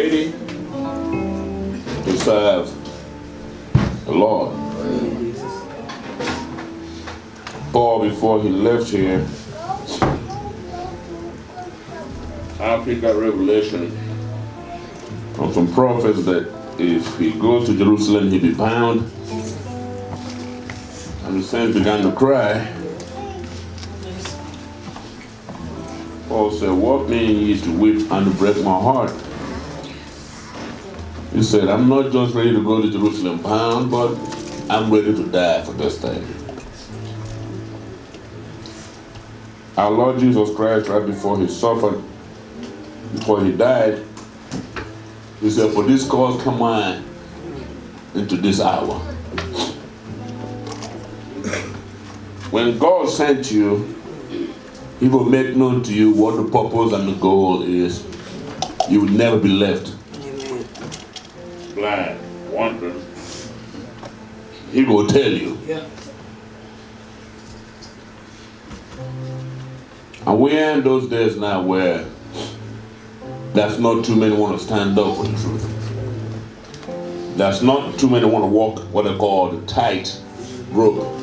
ready to serve the Lord. Paul, before he left here, after he got revelation from some prophets that if he goes to Jerusalem, he'll be bound. And the saints began to cry. Paul said, what mean ye to weep and to break my heart? He said, I'm not just ready to go to Jerusalem bound, but I'm ready to die for this thing. Our Lord Jesus Christ, right before he suffered, before he died, he said, for this cause come I into this hour. When God sent you, he will make known to you what the purpose and the goal is. You will never be left blind, wandering. He will tell you. Yeah. And we're in those days now where there's not too many want to stand up for the truth. There's not too many want to walk what they call the tight rope.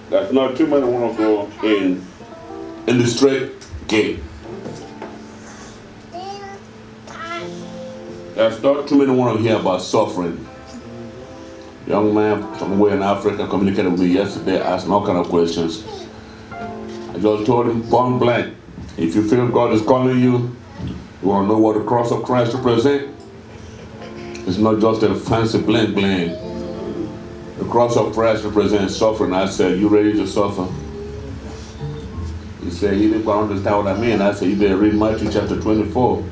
There's not too many want to go in the straight gate. There's not too many want to hear about suffering. Young man somewhere in Africa communicated with me yesterday, asking all kind of questions. I just told him point blank, if you feel God is calling you, you want to know what the cross of Christ represents? It's not just a fancy bling bling. The cross of Christ represents suffering. I said, you ready to suffer? He said, you didn't understand what I mean. I said, you better read Matthew chapter 24.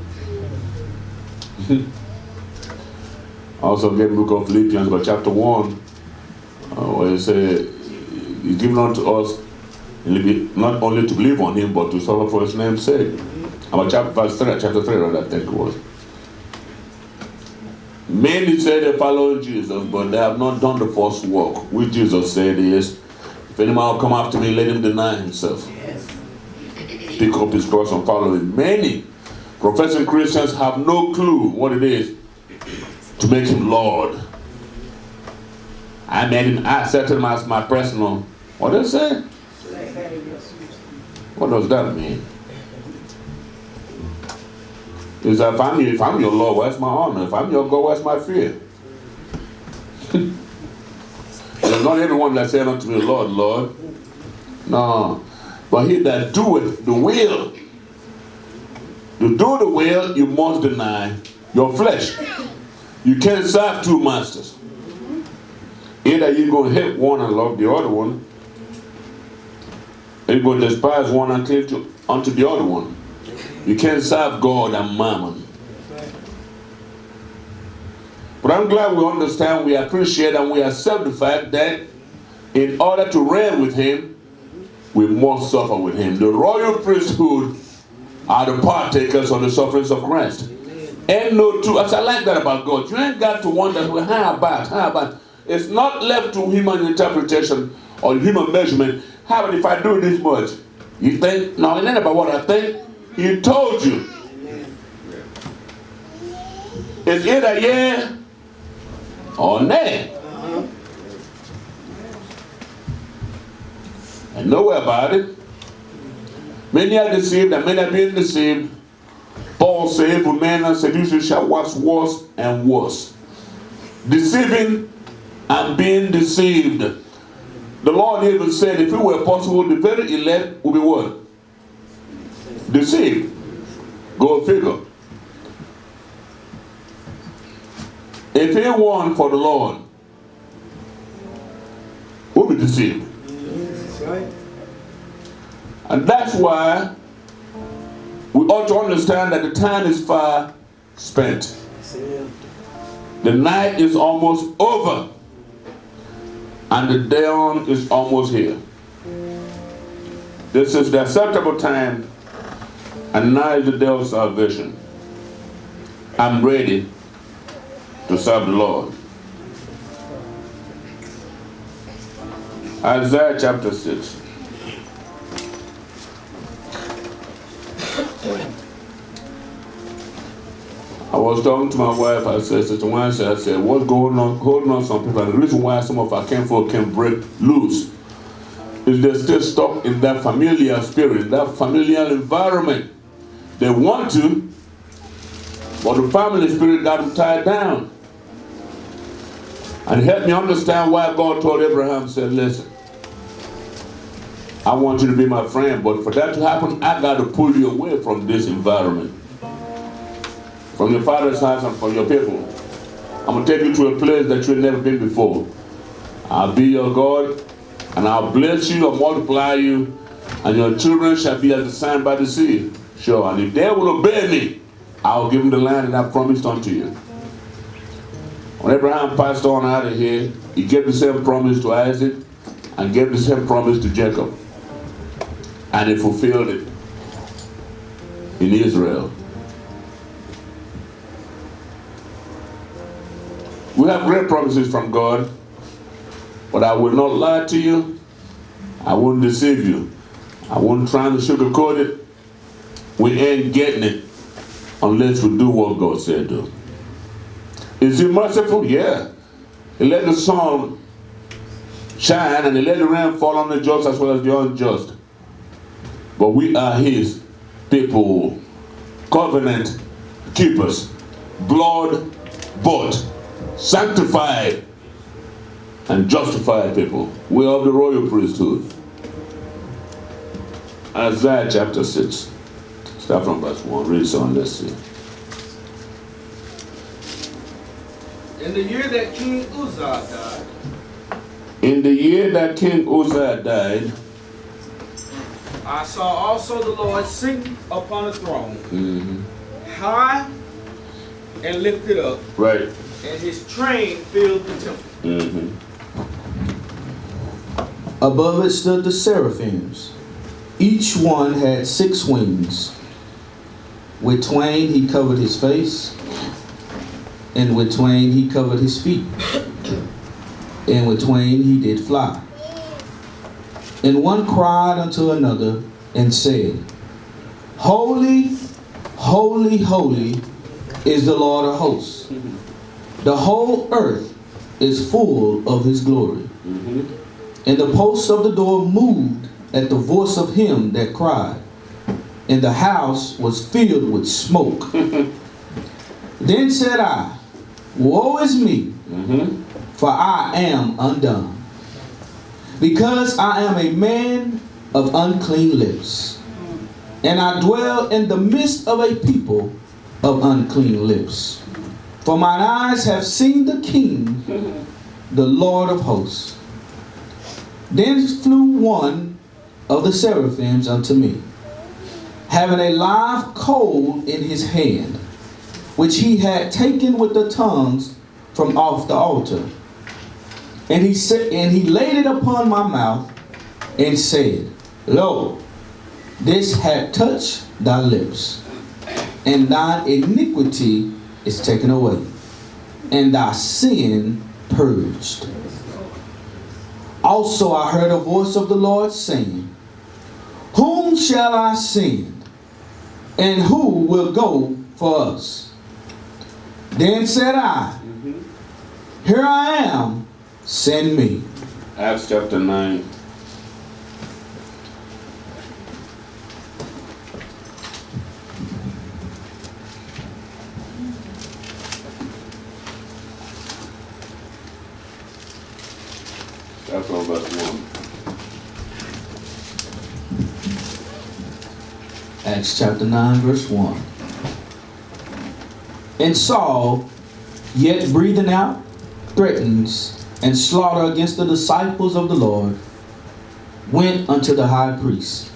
Also gave the book of Philippians, but chapter 1, where he said, he's given unto us not only to believe on him, but to suffer for his name's sake. About chapter 3, right, I think it was. Many say they follow Jesus, but they have not done the first work, which Jesus said is, if any man will come after me, let him deny himself. Yes. Pick up his cross and follow him. Many professing Christians have no clue what it is to make him Lord. I made him, I set him as my personal, what does it say? What does that mean? Is that if I'm your Lord, where's my honor? If I'm your God, where's my fear? There's not everyone that said unto me, Lord, Lord. No. But he that doeth the will. To do the will, you must deny your flesh. You can't serve two masters. Either you're going to hate one and love the other one, or you're going to despise one and cleave unto the other one. You can't serve God and mammon. But I'm glad we understand, we appreciate, and we accept the fact that in order to reign with him, we must suffer with him. The royal priesthood are the partakers of the sufferings of Christ. Ain't no two. I like that about God. You ain't got to wonder, well, how about? It's not left to human interpretation or human measurement. How about if I do this much? You think? No, it ain't about what I think. He told you. It's either yeah or nay. And nowhere about it. Many are deceived and many are being deceived. Paul said, for men and seduction shall wax worse and worse. Deceiving and being deceived. The Lord even said, if it were possible, the very elect would be what? Deceived. Go figure. If anyone for the Lord will be deceived. That's right. And that's why we ought to understand that the time is far spent. The night is almost over. And the dawn is almost here. This is the acceptable time. And now is the day of salvation. I'm ready to serve the Lord. Isaiah chapter 6. I was talking to my wife. I said, Sister Nwansi, I said, what's going on, holding on some people? And the reason why some of our kinfolk can break loose is they're still stuck in that familiar spirit, that familiar environment. They want to, but the family spirit got them tied down. And it helped me understand why God told Abraham, said, listen, I want you to be my friend, but for that to happen, I got to pull you away from this environment, from your father's house and from your people. I'm going to take you to a place that you've never been before. I'll be your God, and I'll bless you and multiply you, and your children shall be as the sand by the sea. Sure, and if they will obey me, I'll give them the land that I promised unto you. When Abraham passed on out of here, he gave the same promise to Isaac and gave the same promise to Jacob. And he fulfilled it in Israel. We have great promises from God, but I will not lie to you. I won't deceive you. I won't try to sugarcoat it. We ain't getting it unless we do what God said do. Is he merciful? Yeah. He let the sun shine and he let the rain fall on the just as well as the unjust. But we are his people, covenant keepers, blood bought, sanctified, and justified people. We are of the royal priesthood. Isaiah chapter 6. Start from verse 1. Read it on, let's see. In the year that King Uzziah died. In the year that King Uzziah died, I saw also the Lord sitting upon a throne, high and lifted up, right, and his train filled the temple. Above it stood the seraphims. Each one had 6 wings. With twain he covered his face, and with twain he covered his feet, and with twain he did fly. And one cried unto another and said, Holy, holy, holy is the Lord of hosts. The whole earth is full of his glory. And the posts of the door moved at the voice of him that cried, and the house was filled with smoke. Then said I, Woe is me, for I am undone, because I am a man of unclean lips, and I dwell in the midst of a people of unclean lips. For mine eyes have seen the King, the Lord of hosts. Then flew one of the seraphims unto me, having a live coal in his hand, which he had taken with the tongues from off the altar. And he said, and he laid it upon my mouth, and said, Lo, this hath touched thy lips, and thine iniquity is taken away, and thy sin purged. Also I heard a voice of the Lord saying, Whom shall I send, and who will go for us? Then said I, Here I am, send me. Acts chapter 9. Start from verse 1. Acts chapter 9, verse 1. And Saul, yet breathing out threatenings and slaughter against the disciples of the Lord, went unto the high priest,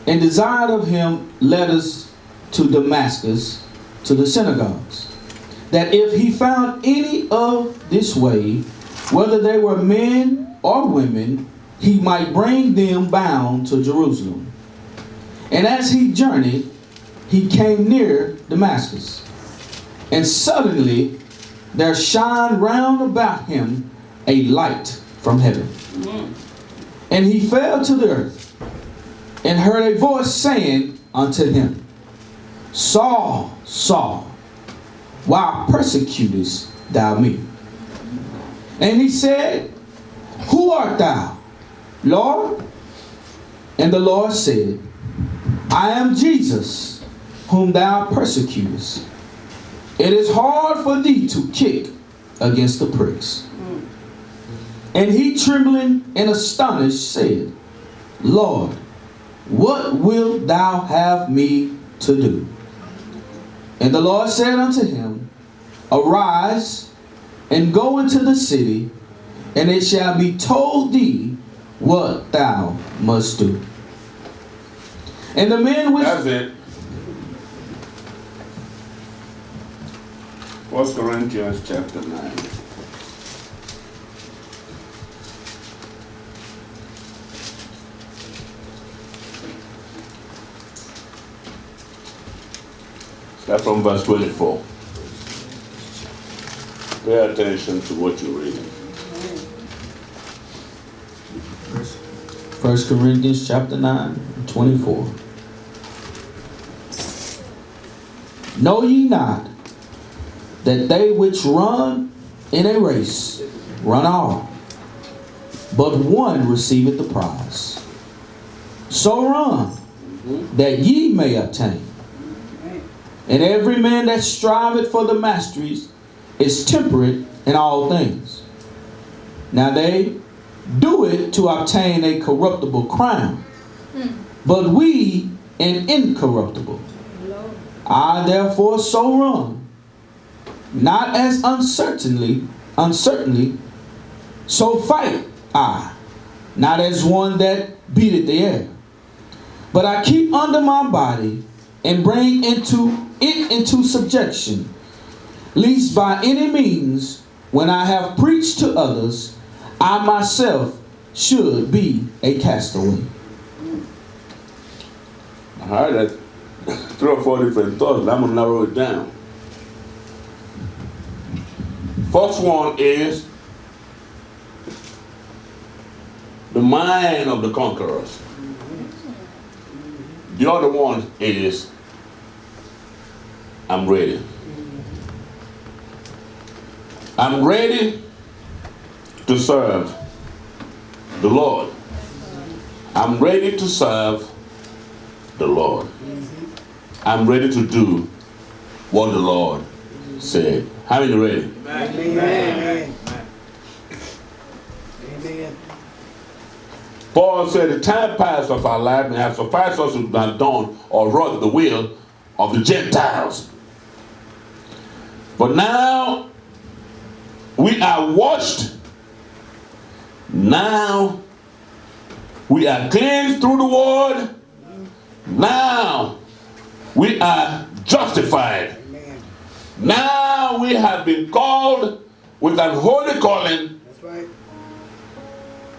and desired of him letters to Damascus, to the synagogues, that if he found any of this way, whether they were men or women, he might bring them bound to Jerusalem. And as he journeyed, he came near Damascus. And suddenly there shined round about him a light from heaven. And he fell to the earth, and heard a voice saying unto him, Saul, Saul, why persecutest thou me? And he said, Who art thou, Lord? And the Lord said, I am Jesus, whom thou persecutest. It is hard for thee to kick against the pricks. And he, trembling and astonished, said, Lord, what wilt thou have me to do? And the Lord said unto him, Arise, and go into the city, and it shall be told thee what thou must do. And the men which... That's it. 1 Corinthians chapter 9. Start from verse 24. Pay attention to what you're reading. 1 Corinthians chapter 9, 24. Know ye not that they which run in a race run all, but one receiveth the prize? So run, that ye may obtain. And every man that striveth for the masteries is temperate in all things. Now they do it to obtain a corruptible crown, but we an incorruptible. I therefore so run, not as uncertainly, so fight I, not as one that beateth the air. But I keep under my body and bring it into subjection, lest by any means, when I have preached to others, I myself should be a castaway. I heard that 3 or 4 different thoughts, but I'm going to narrow it down. First one is the mind of the conquerors. The other one is I'm ready. I'm ready to serve the Lord. I'm ready to serve the Lord. I'm ready to do what the Lord said. How many ready? Amen. Amen. Paul said the time past of our life may have sufficed us to have done or wrought the will of the Gentiles. But now we are washed. Now we are cleansed through the word. Now we are justified. Amen. Now we have been called with an holy calling. That's right.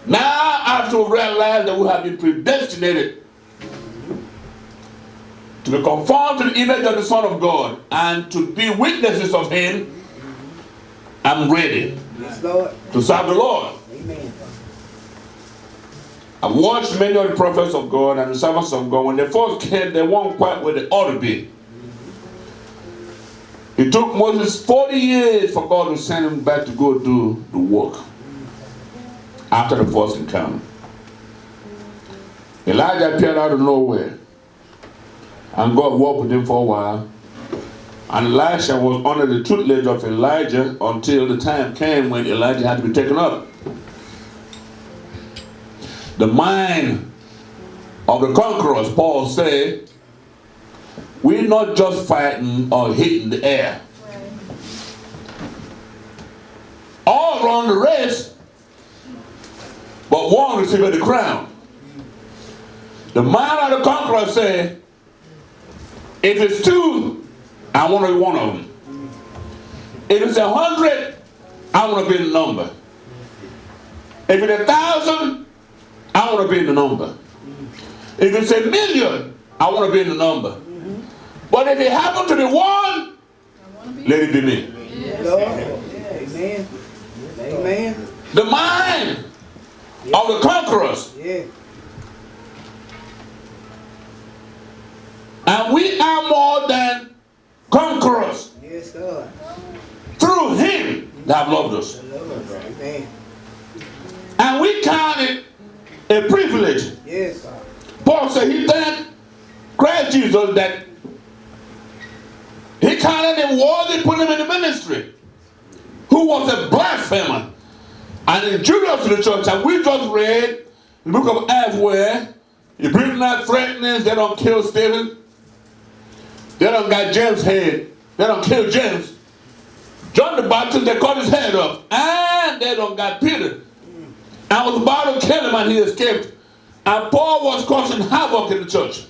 Now, after we realize that we have been predestinated to be conformed to the image of the Son of God and to be witnesses of Him, I'm ready Yes, Lord. to serve the Lord. Amen. I've watched many of the prophets of God and the servants of God. When they first came, they weren't quite where they ought to be. It took Moses 40 years for God to send him back to go do the work after the first encounter. Elijah appeared out of nowhere, and God walked with him for a while. And Elisha was under the tutelage of Elijah until the time came when Elijah had to be taken up. The mind of the conquerors, Paul said, we're not just fighting or hitting the air. All run the race, but one received the crown. The mind of the conqueror said, if it's 2, I want to be one of them. If it's 100, I want to be in the number. If it's 1,000, I want to be in the number. If it's 1,000,000, I want to be in the number. But if it happened to be 1, let it be me. Yes, Lord. Amen. Amen. The mind of the conquerors. Yeah. And we are more than Yes, God. Through him that loved us. Amen. And we count it a privilege. Yes. Paul said he thanked Christ Jesus that he counted him worthy, put him in the ministry, who was a blasphemer and injurious to the church. And we just read the book of Acts where he bring out threatenings, they don't kill Stephen, they don't got James' head, they don't kill James. John the Baptist, they cut his head off, and they don't got Peter. I was about to kill him and he escaped. And Paul was causing havoc in the church.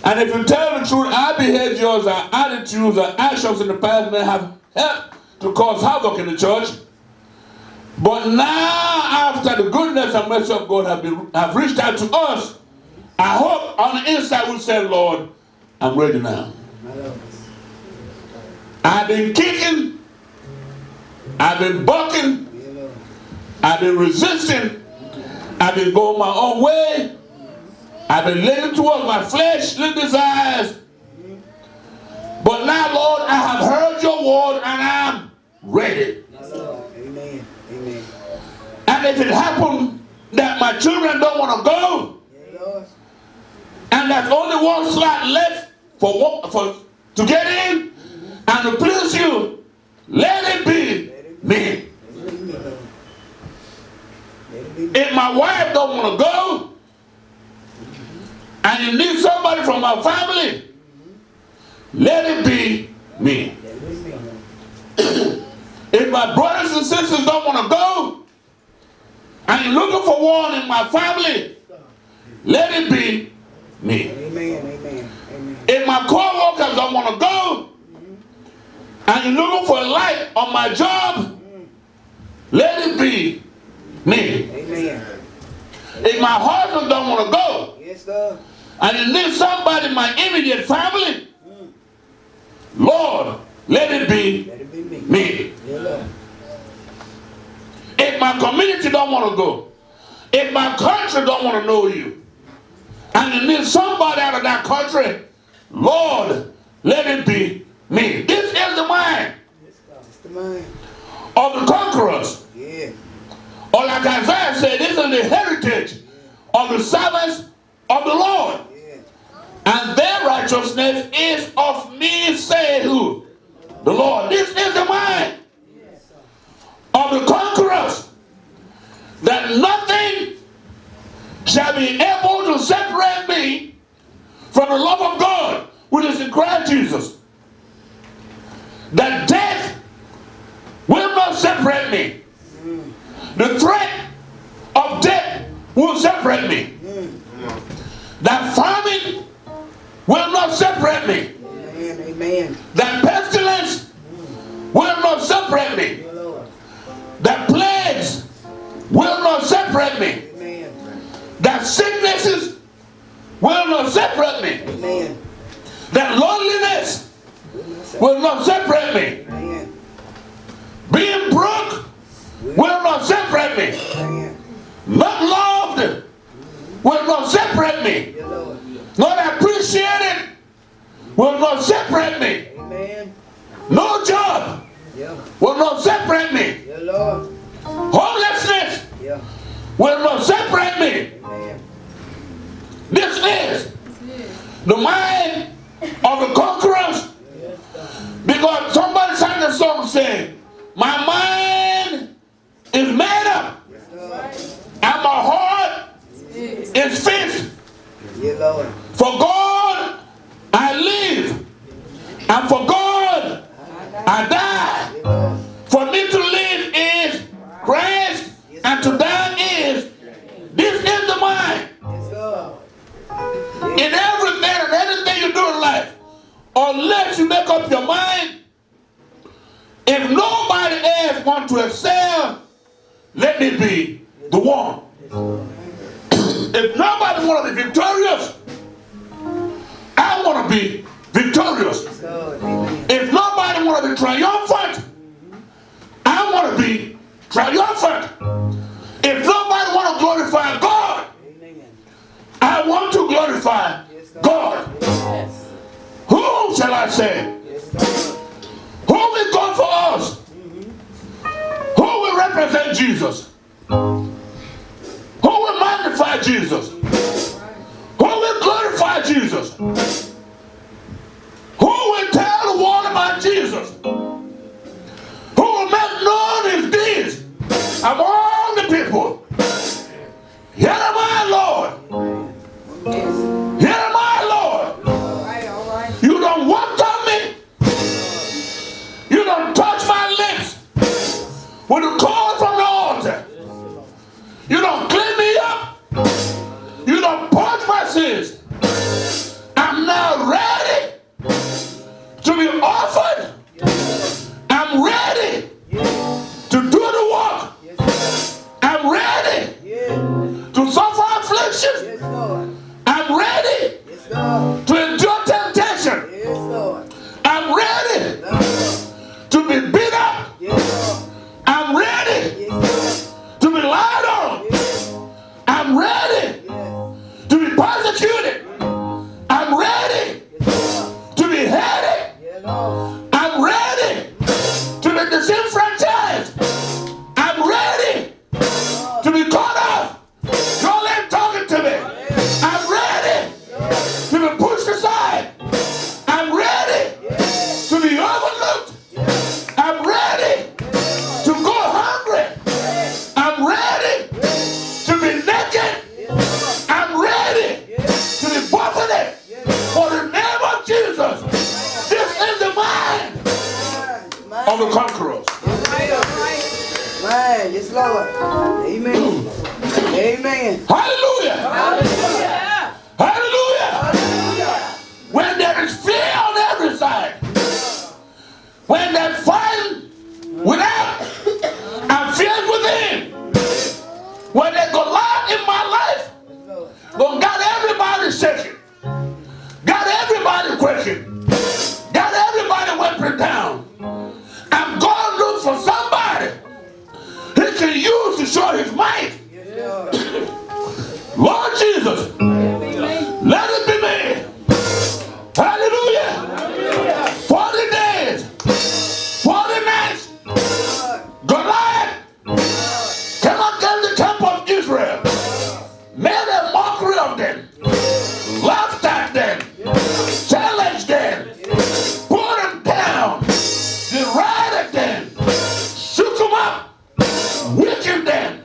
And if you tell the truth, our behaviors, our attitudes, our actions in the past may have helped to cause havoc in the church. But now, after the goodness and mercy of God have reached out to us, I hope on the inside we say, Lord, I'm ready now. I've been kicking, I've been bucking, I've been resisting, I've been going my own way, I've been leaning towards my fleshly desires. But now, Lord, I have heard your word and I'm ready. Amen. Amen. And if it happened that my children don't want to go, and there's only one slot left to get in and to please you, let it be me. If my wife don't want to go, and you need somebody from my family, let it be me. If my brothers and sisters don't want to go, and you're looking for one in my family, let it be me. Amen. Amen. Amen. If my co-workers don't want to go, and you're looking for a light on my job, let it be me. Amen. If my husband don't want to go, Yes, God. and you need somebody in my immediate family, Lord, let it be Let it be me. me. Yeah, Lord. If my community don't want to go, if my country don't want to know you, and you need somebody out of that country, Lord, let it be me. This is the mind Yes, God. It's the mind. of the conquerors. Yeah. Or like Isaiah said, this is the heritage of the servants of the Lord. Yeah. And their righteousness is of me, say who? The Lord. This is the mind of the conquerors, that nothing shall be able to separate me from the love of God which is in Christ Jesus. That death will not separate me. The threat of death will separate me. That famine will not separate me. Amen. Amen. That pestilence will not separate me. Yeah, Lord. That plagues will not separate me. Amen. That sicknesses will not separate me. Amen. That loneliness will not separate me. Amen. Being broke will not separate me. Amen. Not loved will not separate me. Yeah, Lord. Not appreciated will not separate me. Amen. No job Yeah. will not separate me. Yeah, Lord. Homelessness Yeah. will not separate me. Amen. This is the mind of the conquerors. Because somebody sang a song saying, my mind is made up and my heart is fixed. Yeah, Lord. For God I live, and for God I die. Yeah, Lord. For me to live is Christ, and to die is. This is the mind. Yes, God. In everything and anything you do in life, unless you make up your mind, if nobody else wants to excel, let me be the one. If nobody wants to be victorious, I want to be victorious. Yes, God. Amen. If nobody wants to be triumphant, I want to be triumphant. If nobody wants to glorify God, Amen. I want to glorify God. Yes. Who shall shall I say? Who will go for us? Who will represent Jesus? Who will magnify Jesus? Who will glorify Jesus? Who will tell the world about Jesus? Who will make known his deeds among the people? Here am I, Lord. Here am I, Lord. You don't walk on me. You don't touch my lips with a call from the altar. You don't clean me up. You don't purge my sins. I'm now ready to be offered. I'm ready to do the work. I'm ready to suffer affliction. I'm ready to endure temptation. I'm ready to be beat up. I'm ready to be lied on. I'm ready to be persecuted. I'm ready to be hated. I'm ready to be disenfranchised. I'm ready to be cut off. Y'all ain't talking to me. I'm ready to be pushed aside. I'm ready to be overlooked. I'm ready to go hungry. I'm ready to be naked. I'm ready to be buffeted for the name of Jesus. This is the mind of the conquerors. Man, yes, Lord. Amen. Amen. Hallelujah. Hallelujah. When there is fear on every side, when there's fighting without and fears within, when they go loud in my life, God got everybody shaking, got everybody questioning, got everybody whipping down. I'm going to look for somebody he can use to show his might. Lord Jesus, let it be me. Hallelujah. 40 days, 40 nights, Goliath came against the camp of Israel, made a mockery of them, laughed at them, challenged them, put them down, derided them, shook them up, weakened them,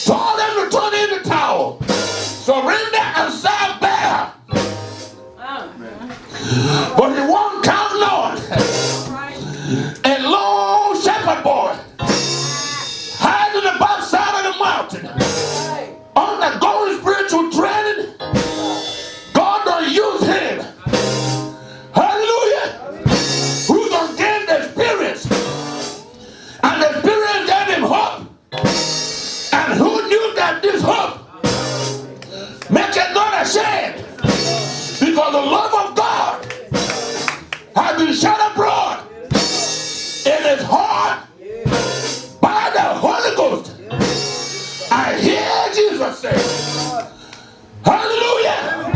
told them to turn in the towel, surrender and serve Baal. But he won't count on a lone shepherd boy hiding in the backside of the mountain, undergoing spiritual training. God don't use him. Hallelujah. Who don't gain the experience, and the experience gave him hope. And who knew that this hope make it not ashamed, because the love of God has been shed abroad in his heart by the Holy Ghost. I hear Jesus say, hallelujah.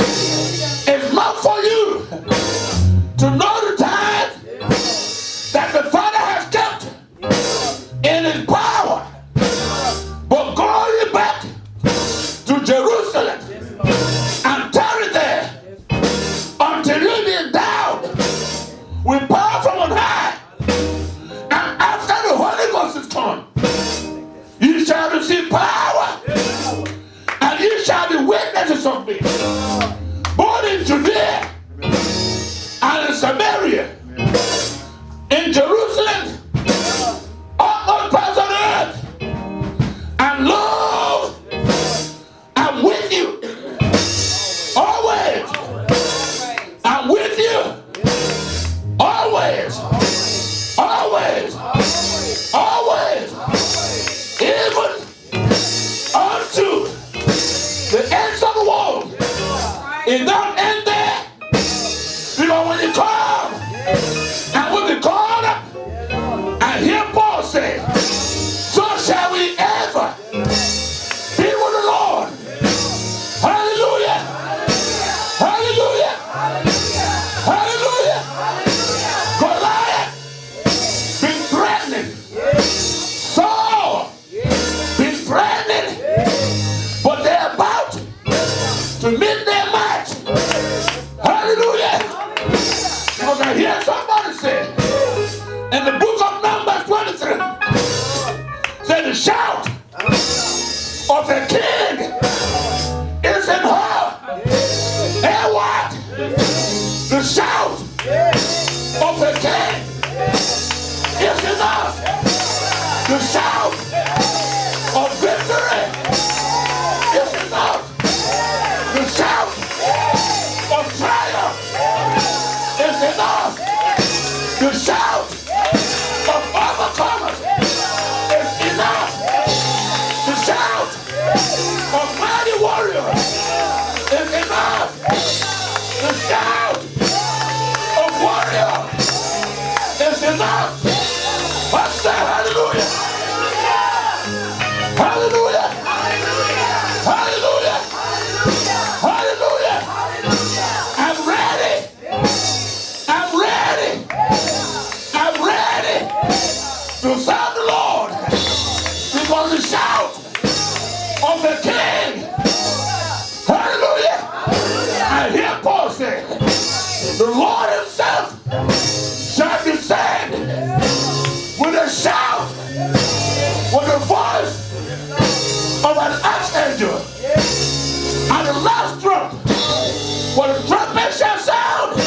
It's not for you to know the time that the Father has kept in his power, but go ye back to Jerusalem and tarry there until you be endowed with power from on high. And after the Holy Ghost is come, you shall receive power, and you shall be witnesses of me, both in Judea and in Samaria, in Jerusalem, all parts of the earth. And Lord, I'm with you always. I'm with you always, always, always, even unto the ends of the world. It don't end there, because when you come and when you called up, and hear Paul say, so shall we ever be with the Lord. Hallelujah. Hallelujah. Hallelujah. to meet their match. Hallelujah. Because I hear somebody say in the book of Numbers 23, say the shout of the king is in her. And what? The shout of the king is in us. The shout of victory is in us. The shout of triumph is in us. The shout of overcomers is in us. The shout of mighty warriors is in us. The shout of warriors is in us. What's that? Hallelujah! Hallelujah! Hallelujah! Hallelujah! I'm ready! I'm ready! I'm ready to serve the Lord because the shout of the King. Hallelujah! I hear Paul say, the Lord himself shall descend with a shout, with the voice of an archangel, and the last trump, when the trumpet shall sound,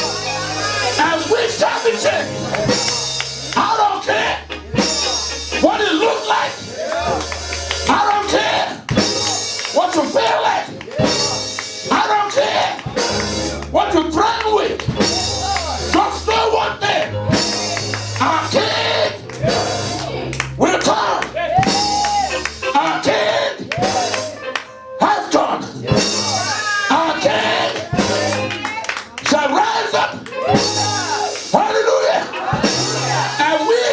and we shall be changed. I don't care what it looks like. I don't care what you feel like. I don't care what you threaten with. Just know one thing. Our King will come. Our King has come. Our King shall rise up. Hallelujah. And we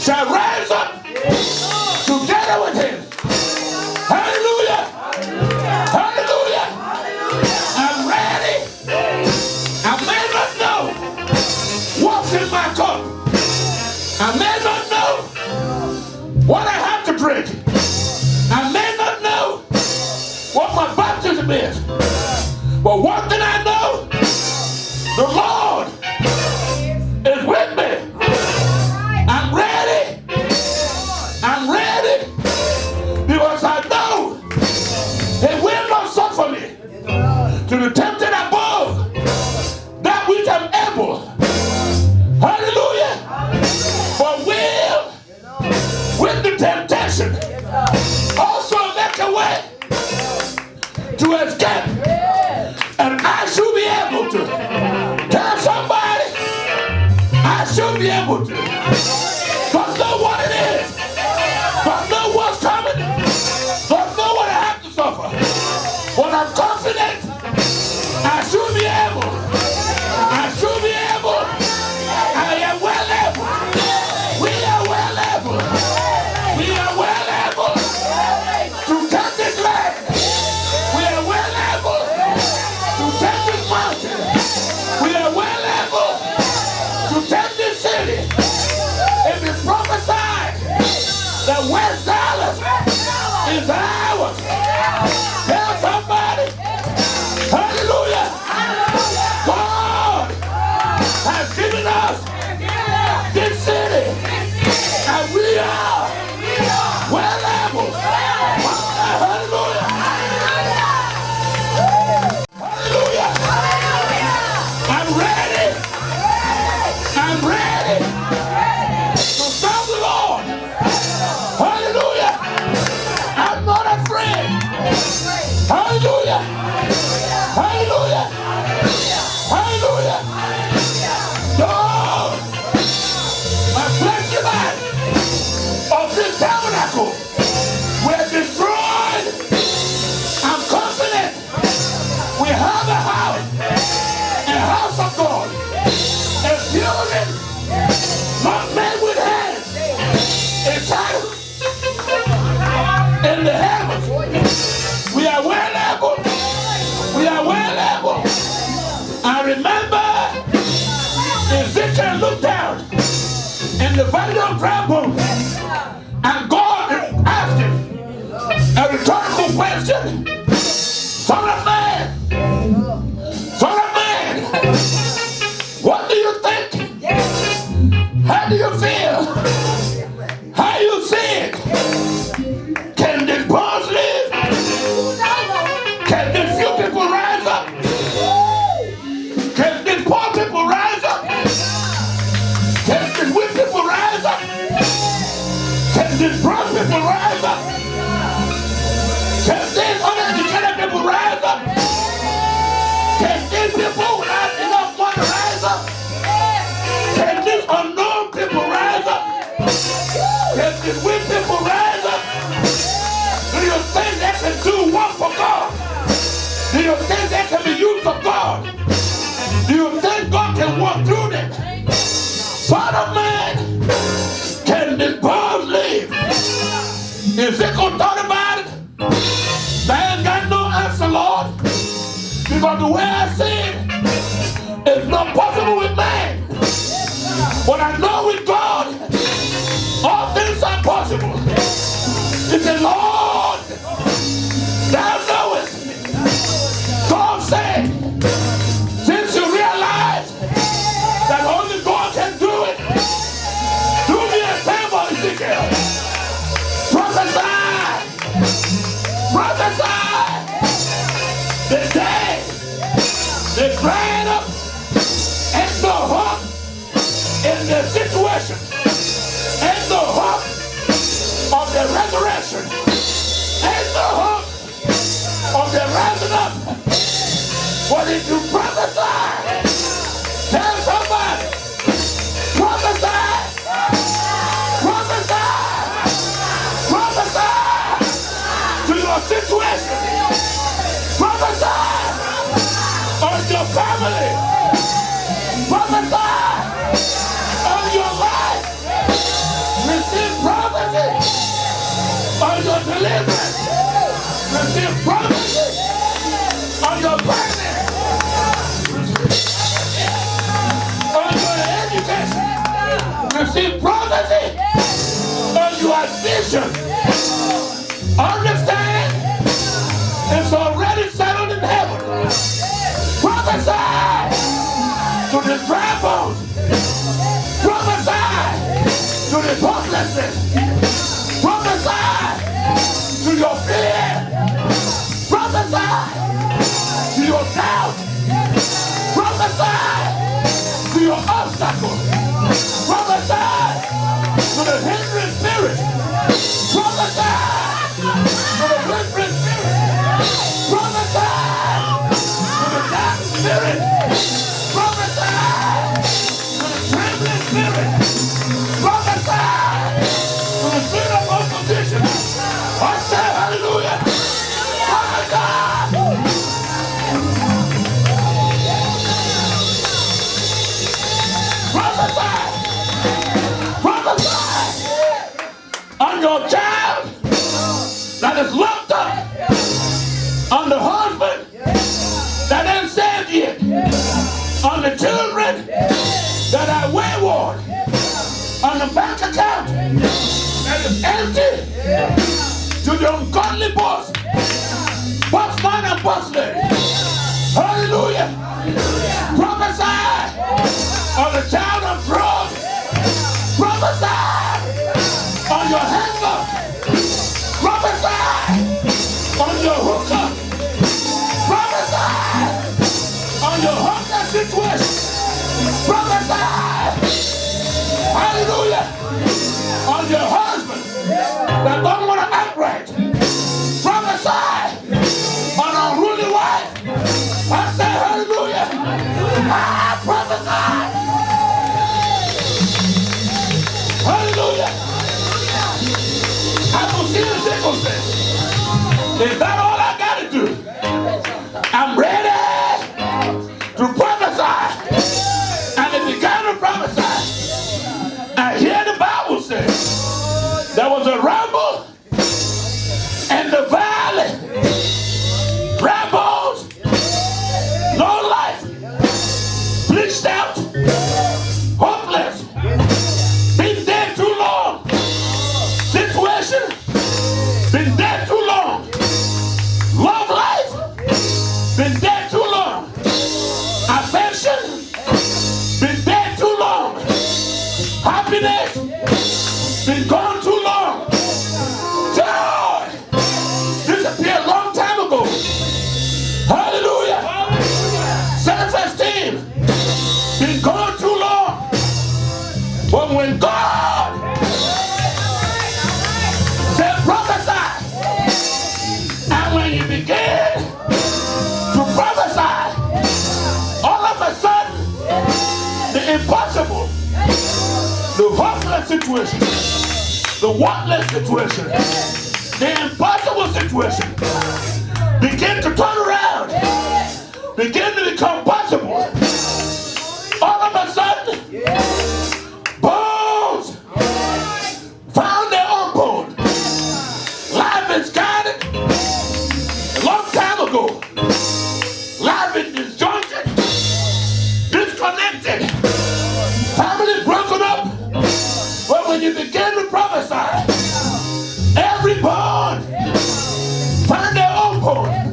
shall rise up together with him. Hallelujah. Hallelujah. I'm ready. I may not know what's in my cup. I may not know what I have to drink. I may not know what my baptism is. But one thing I know, the Lord is with me. I'm ready. I'm ready. Because I know He will not suffer me to be tempted above that which I'm able. Hallelujah. But will, with the temptation, also make a way to escape. And I should be able to tell somebody, I should be able to. Don't know what it is. Don't know what's coming. Don't know what I have to suffer. But I'm confident I should be able. I should be able. I am well able. We are well able. We are well able to take this land. We are well able to take this mountain. We are well able to take this city. It is prophesied that West Dallas is ours. Tell somebody, hallelujah. God has given us this city, and we are well able. Hallelujah. Hallelujah. I'm ready. I'm ready to serve the Lord. Hallelujah. I'm not afraid. Hallelujah. Hallelujah. Hallelujah. God, my flesh and mind of this tabernacle were destroyed. I'm confident we have a house of God, a building not made with hands, entitled in the heavens. We are well able. We are well able. I remember Ezekiel looked down in the valley of dry bones, and God asked him a rhetorical question. Son of man, these broke people rise up? Can these uneducated people rise up? Can these people without enough money rise up? Can these unknown people rise up? Can these weak people rise up? Do you think they can do work for God? Do you think they can be used for God? Do you think God can walk through them? Son of man, can this bones live? Ezekiel thought about it. I ain't got no answer, Lord. Because the way I see it, it's not possible with man. But I know with God, all things are possible. He said, Lord, thou knowest. God said, since you realize that only God can do it, do me a favor, Ezekiel. Prophesy! Prophesy! The day they dried up and the hope in the situation and the hope of the resurrection and the hope of the rising up. But if you prophesy, tell somebody, prophesy, prophesy, prophesy to your situation, prophesy on your family, prophesy on your life, receive prophecy on your deliverance, receive prophecy on your pregnancy, on your education, receive prophecy on your addiction. Understand, it's already settled in heaven. Prophesy to the dry bones. Prophesy to the hopelessness. Prophesy to your fear. Prophesy to your doubt. Prophesy to your obstacle. Prophesy to the hindering spirit. Prophesy to the whispering spirit. Prophesy to the dark spirit. Prophesy to the trembling spirit. Prophesy to the spirit of opposition. I say hallelujah. Prophesy! Prophesy on your child that is locked up, on the husband that ain't saved yet, on the children that are wayward, on the bank account that is empty, to the ungodly boss man and boss lady. Hallelujah! Prophesy on the child of drugs. Prophesy on your hang-up. Prophesy on your hookup. Prophesy on your hookup situation. Prophesy, hallelujah, on your husband that don't want to act right. Prophesy on a unruly wife. I say hallelujah. Prophesy. Hallelujah. I don't see the circumstance. Is that all I got to do? I'm ready to prophesy. And it began to prophesy. I hear the Bible say there was a rumble in the valley. Dry bones, no life, bleached out, hopeless, been dead too long, situation, been dead too long, love life, been dead too long, affection, been dead too long, happiness, been gone too long, joy, disappeared a long time ago. Hallelujah. Self-esteem been gone too long. But when God situation, the worthless situation, the impossible situation begin to turn around, begin to become possible. All of a sudden, bones found their own bone. Life is guided a long time ago. Life is disjointed, disconnected, family broken up. But when you begin to prophesy, every bone find their own bone.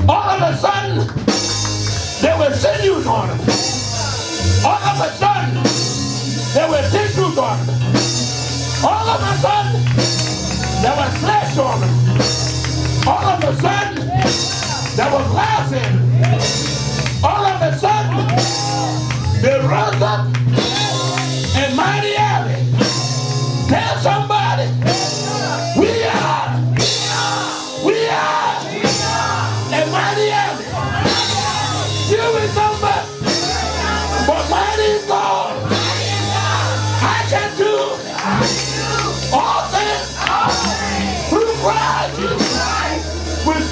All of a sudden, there were sinews on them. All of a sudden, there were tissues on them. All of a sudden, there was flesh on them. All of a sudden, there was glass in them. All of a sudden, they rose up in mighty alley. Tell somebody, we are a mighty alley. You with somebody, but mighty is God. I can do all things through Christ with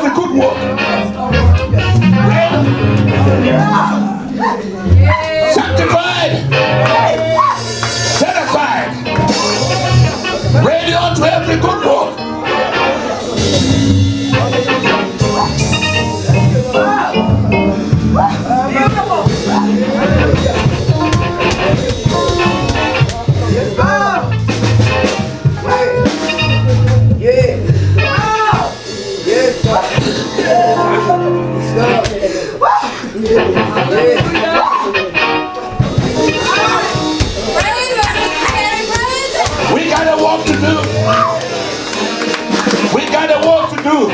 every good work. Sanctified, sanctified, ready unto every good work. We got a work to do. We got a work to do.